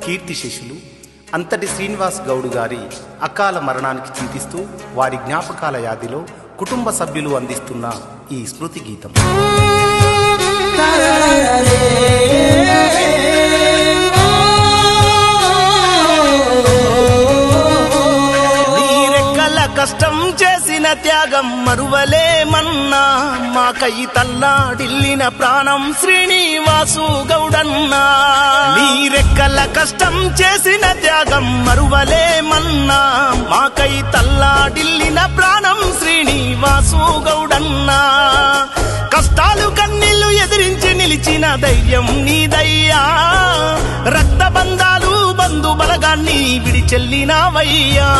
కీర్తిశేషులు అంతటి శ్రీనివాస్ గౌడ్ గారి అకాల మరణానికి చింతిస్తూ వారి జ్ఞాపకాల యాదిలో కుటుంబ సభ్యులు అందిస్తున్న ఈ స్మృతి గీతం. కష్టం చేసిన త్యాగం మరువలేమన్నా, మాకై తల్లాడిల్లిన ప్రాణం శ్రీనివాసు గౌడన్నా. నీరెక్కల కష్టం చేసిన త్యాగం మరువలేమన్నా, మాకై తల్లాడిల్లిన ప్రాణం శ్రీనివాసు గౌడన్నా. కష్టాలు కన్నీళ్లు ఎదిరించి నిలిచిన ధైర్యం నీదయ్యా, రక్తబంధాలు బంధు బలగాన్ని విడిచెల్లినావయ్యా.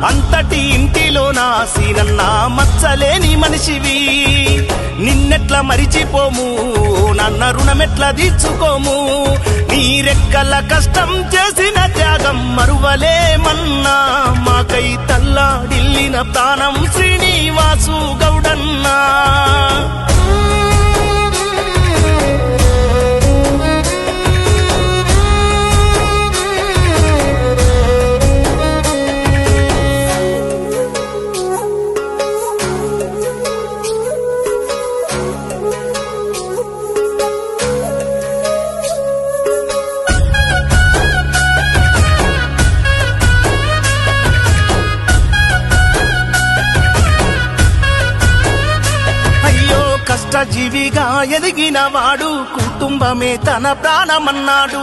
అంతటి ఇంటిలో నా సీనన్నా మచ్చలేని మనిషివి, నిన్నెట్లా మరిచిపోము, నన్న రుణమెట్లా తీర్చుకోము. నీరెక్కల కష్టం చేసిన త్యాగం మరువలేమన్నా, మాకై తల్లాడిల్లిన ప్రాణం శ్రీనివాసు గౌడన్నా. జీవిగా ఎదిగిన వాడు కుటుంబమే తన ప్రాణమన్నాడు.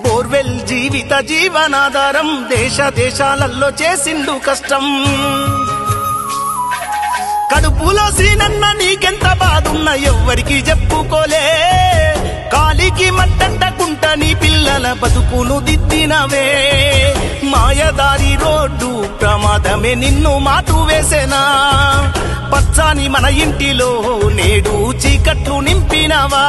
బోర్వెల్ జీవిత జీవనాధారం, దేశ దేశాలలో చేసిండు కష్టం. కడుపులో సీనన్న నీకెంత బాధున్నా ఎవ్వరికి చెప్పుకోలే, కాలికి మట్టంటకుంట నీ పిల్లల బతుకును దిద్దినవే. మాయదారి రోడ్డు ప్రమాదమే నిన్ను మాటు వేసేనా, పచ్చాని మన ఇంటిలో నేడు చీకట్లు నింపినవా.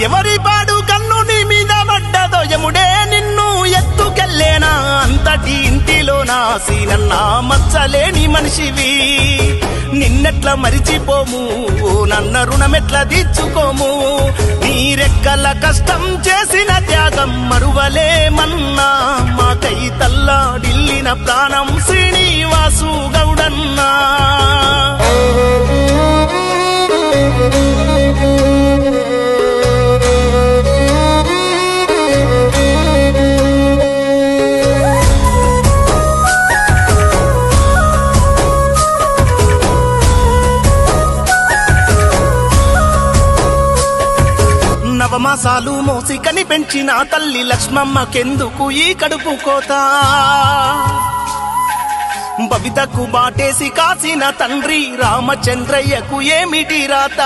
ఎవరి పాడు కన్ను నీ మీద పడ్డదో యముడే నిన్ను ఎత్తుకెళ్ళేనా. అంతటి ఇంటిలో నా సీనన్నా మచ్చలేని మనిషివి, నిన్నెట్లా మరిచిపోము, నన్న రుణమెట్లా తీర్చుకోము. నీరెక్కల కష్టం చేసిన త్యాగం మరువలేమన్నా, మాకై తల్లాడిల్లిన ప్రాణం శ్రీనివాసు గౌడన్నా. నవమాసాలు మోసి కని పెంచిన తల్లి లక్ష్మమ్మకెందుకు ఈ కడుపు కోత, బబితకు బాటేసి కాసిన తండ్రి రామచంద్రయ్యకు ఏమిటి రాత.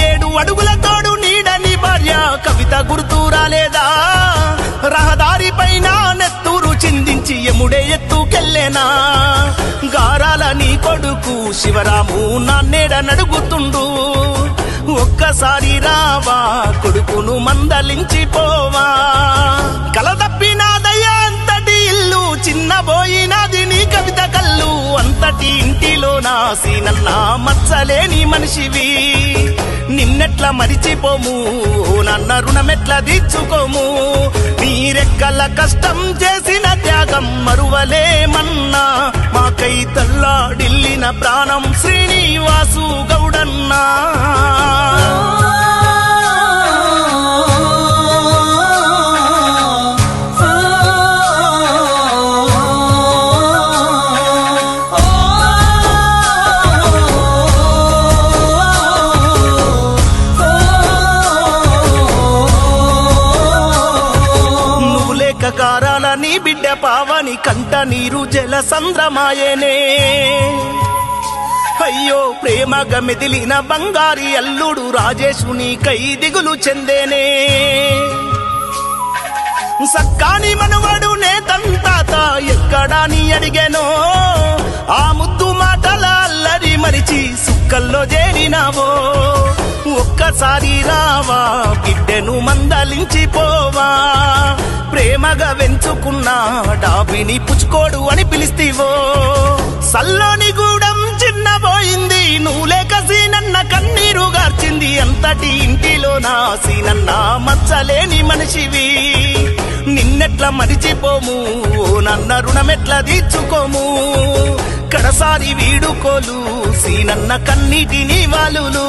7 అడుగుల తోడు నీడని భార్య కవిత గుర్తు రాలేదా, రహదారి పైన నెత్తూరు చిందించి యముడే ఎత్తుకెళ్ళేనా. గారాల నీ కొడుకు శివరాము నాన్నేడ నడుగుతుండు, ఒక్కసారి రావా కొడుకును మందలించిపోవా. కలదప్పినాదయ్యా అంతటి ఇల్లు, చిన్నబోయినాది నీ కవిత కళ్ళు. అంతటి ఇంటిలో నా సీనన్నా మచ్చలేని మనిషివి, నిన్నెట్లా మరిచిపోము, నన్న రుణమెట్లా తీర్చుకోము. నీరెక్కల కష్టం చేసిన త్యాగం మరువలేమన్నా, మాకై తల్లాడిల్లిన ప్రాణం శ్రీనివాసు గౌడన్నా. గారాల నీ బిడ్డ పావని కంట నీరు జల సంద్రమాయనే. అయ్యో ప్రేమగా మెదిలిన బంగారి అల్లుడు రాజేశు నీకై దిగులు చెందేనే. సక్కాని మనవడు నేతంతాత ఎక్కడా నీ అడిగెనో, ఆ ముద్దు మాటల అల్లరి మరిచి సుక్కల్లో చేరినావో. ఒక్కసారి రావా బిడ్డను మందలించిపోవా, ప్రేమగా వెంచుకున్న డాబిని పుచ్చుకోడు అని పిలిస్తీవో. సల్లోని గూడెం చిన్నబోయింది, నువ్వు లేక సీనన్న కన్నీరు గార్చింది. అంతటి ఇంటి నా సీనన్న మచ్చలేని మనిషివి నిన్నెట్లా మరిచిపోము ఓ నన్న రుణమెట్లా తీర్చుకోము కడసారి వీడుకోలు సీనన్న కన్నీటిని వాలులు